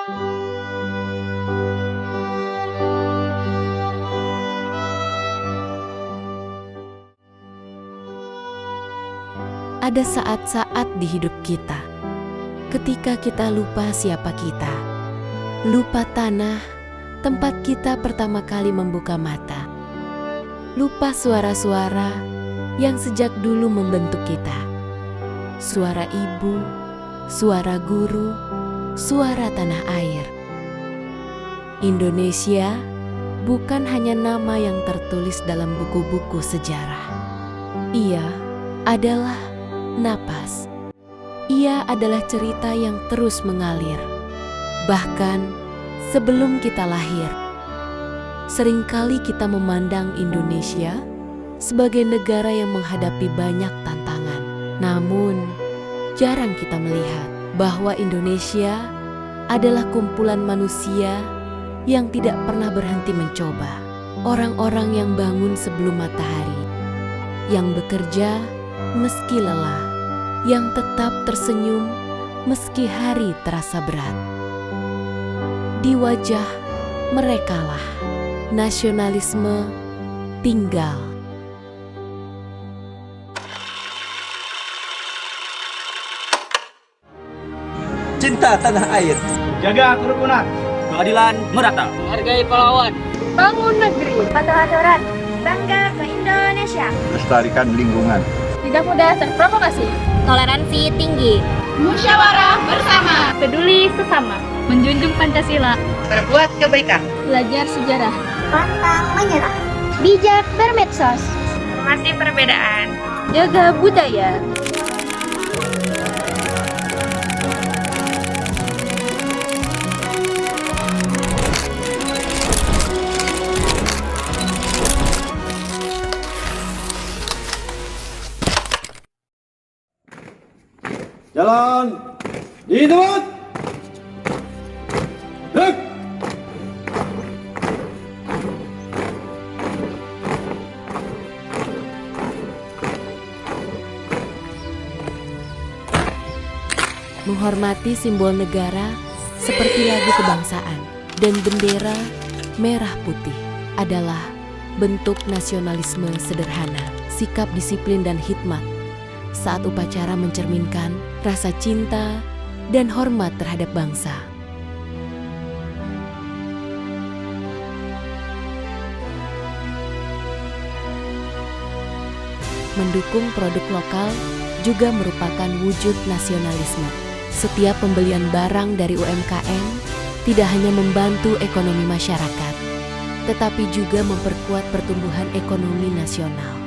Ada saat-saat di hidup kita, ketika kita lupa siapa kita, lupa tanah, tempat kita pertama kali membuka mata, lupa suara-suara yang sejak dulu membentuk kita, suara ibu, suara guru, suara tanah air. Indonesia bukan hanya nama yang tertulis dalam buku-buku sejarah. Ia adalah napas. Ia adalah cerita yang terus mengalir. Bahkan sebelum kita lahir, seringkali kita memandang Indonesia sebagai negara yang menghadapi banyak tantangan. Namun, jarang kita melihat bahwa Indonesia adalah kumpulan manusia yang tidak pernah berhenti mencoba. Orang-orang yang bangun sebelum matahari, yang bekerja meski lelah, yang tetap tersenyum meski hari terasa berat. Di wajah merekalah nasionalisme tinggal. Cinta tanah air, jaga kerukunan, keadilan merata, hargai pahlawan, bangun negeri, patuh aturan, bangga ke Indonesia, lestarikan lingkungan, tidak mudah terprovokasi, toleransi tinggi, musyawarah bersama, peduli sesama, menjunjung Pancasila, berbuat kebaikan, belajar sejarah, pantang menyerah, bijak bermedsos, hormati perbedaan, jaga budaya. jalan di tempat. Menghormati simbol negara seperti lagu kebangsaan dan bendera merah putih adalah bentuk nasionalisme sederhana, sikap disiplin dan hikmat saat upacara mencerminkan rasa cinta dan hormat terhadap bangsa. Mendukung produk lokal juga merupakan wujud nasionalisme. Setiap pembelian barang dari UMKM tidak hanya membantu ekonomi masyarakat, tetapi juga memperkuat pertumbuhan ekonomi nasional.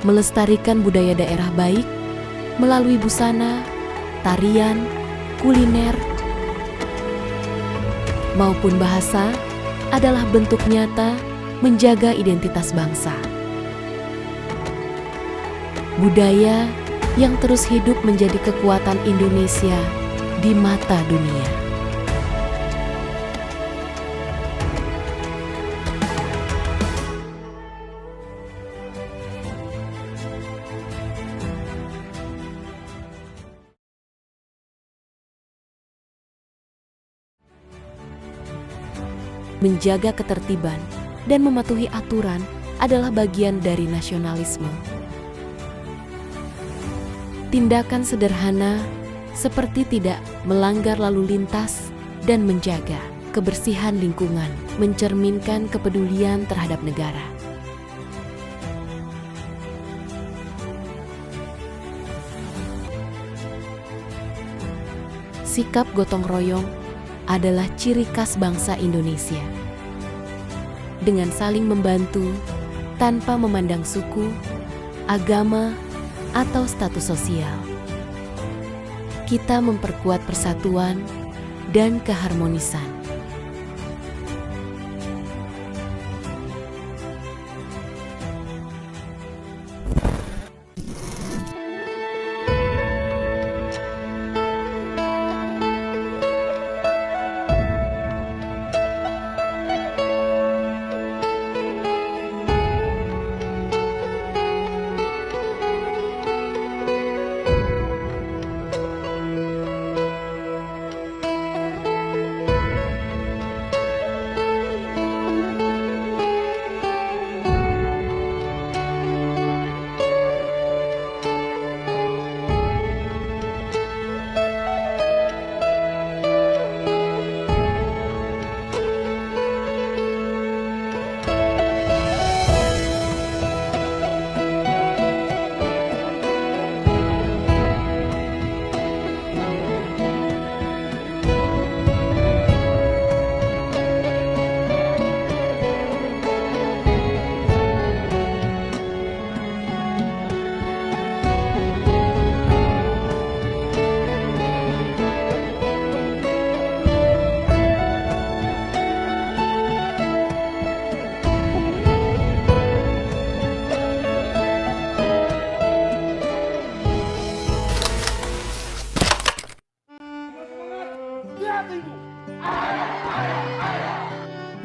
Melestarikan budaya daerah baik melalui busana, tarian, kuliner, maupun bahasa adalah bentuk nyata menjaga identitas bangsa. Budaya yang terus hidup menjadi kekuatan Indonesia di mata dunia. Menjaga ketertiban dan mematuhi aturan adalah bagian dari nasionalisme. Tindakan sederhana seperti tidak melanggar lalu lintas dan menjaga kebersihan lingkungan mencerminkan kepedulian terhadap negara. Sikap gotong royong adalah ciri khas bangsa Indonesia. Dengan saling membantu tanpa memandang suku, agama, atau status sosial. kita memperkuat persatuan dan keharmonisan.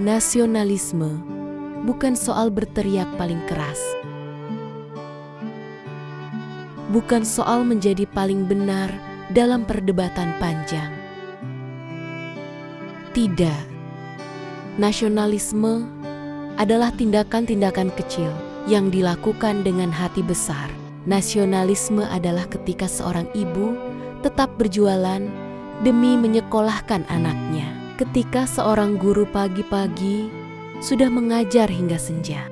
Nasionalisme bukan soal berteriak paling keras, bukan soal menjadi paling benar dalam perdebatan panjang. Tidak, nasionalisme adalah tindakan-tindakan kecil yang dilakukan dengan hati besar. Nasionalisme adalah ketika seorang ibu tetap berjualan demi menyekolahkan anaknya. Ketika seorang guru pagi-pagi sudah mengajar hingga senja.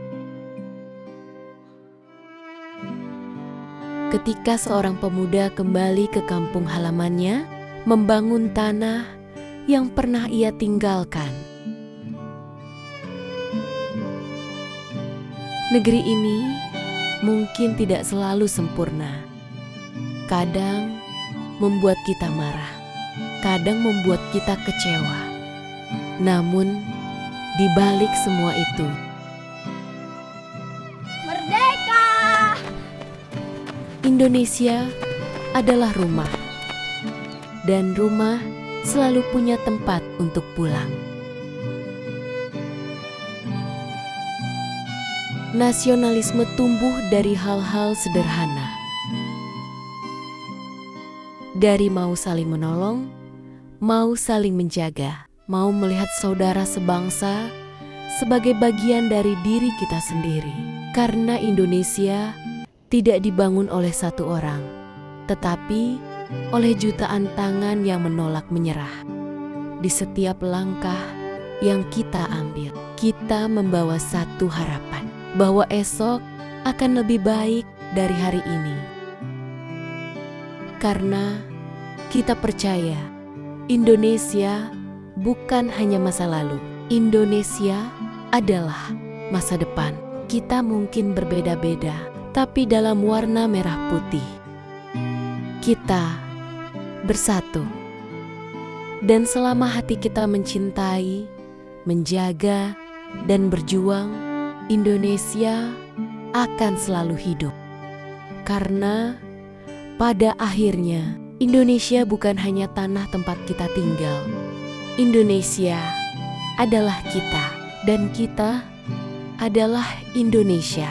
Ketika seorang pemuda kembali ke kampung halamannya, membangun tanah yang pernah ia tinggalkan. Negeri ini mungkin tidak selalu sempurna. Kadang membuat kita marah, kadang membuat kita kecewa. Namun, di balik semua itu, Merdeka! Indonesia adalah rumah. Dan rumah selalu punya tempat untuk pulang. Nasionalisme tumbuh dari hal-hal sederhana. Dari mau saling menolong, mau saling menjaga. Mau melihat saudara sebangsa sebagai bagian dari diri kita sendiri. Karena Indonesia tidak dibangun oleh satu orang, tetapi oleh jutaan tangan yang menolak menyerah. Di setiap langkah yang kita ambil, kita membawa satu harapan, bahwa esok akan lebih baik dari hari ini. Karena kita percaya Indonesia bukan hanya masa lalu. Indonesia adalah masa depan. Kita mungkin berbeda-beda, tapi dalam warna merah putih. Kita bersatu. Dan selama hati kita mencintai, menjaga, dan berjuang, Indonesia akan selalu hidup. Karena pada akhirnya, Indonesia bukan hanya tanah tempat kita tinggal. Indonesia adalah kita, dan kita adalah Indonesia.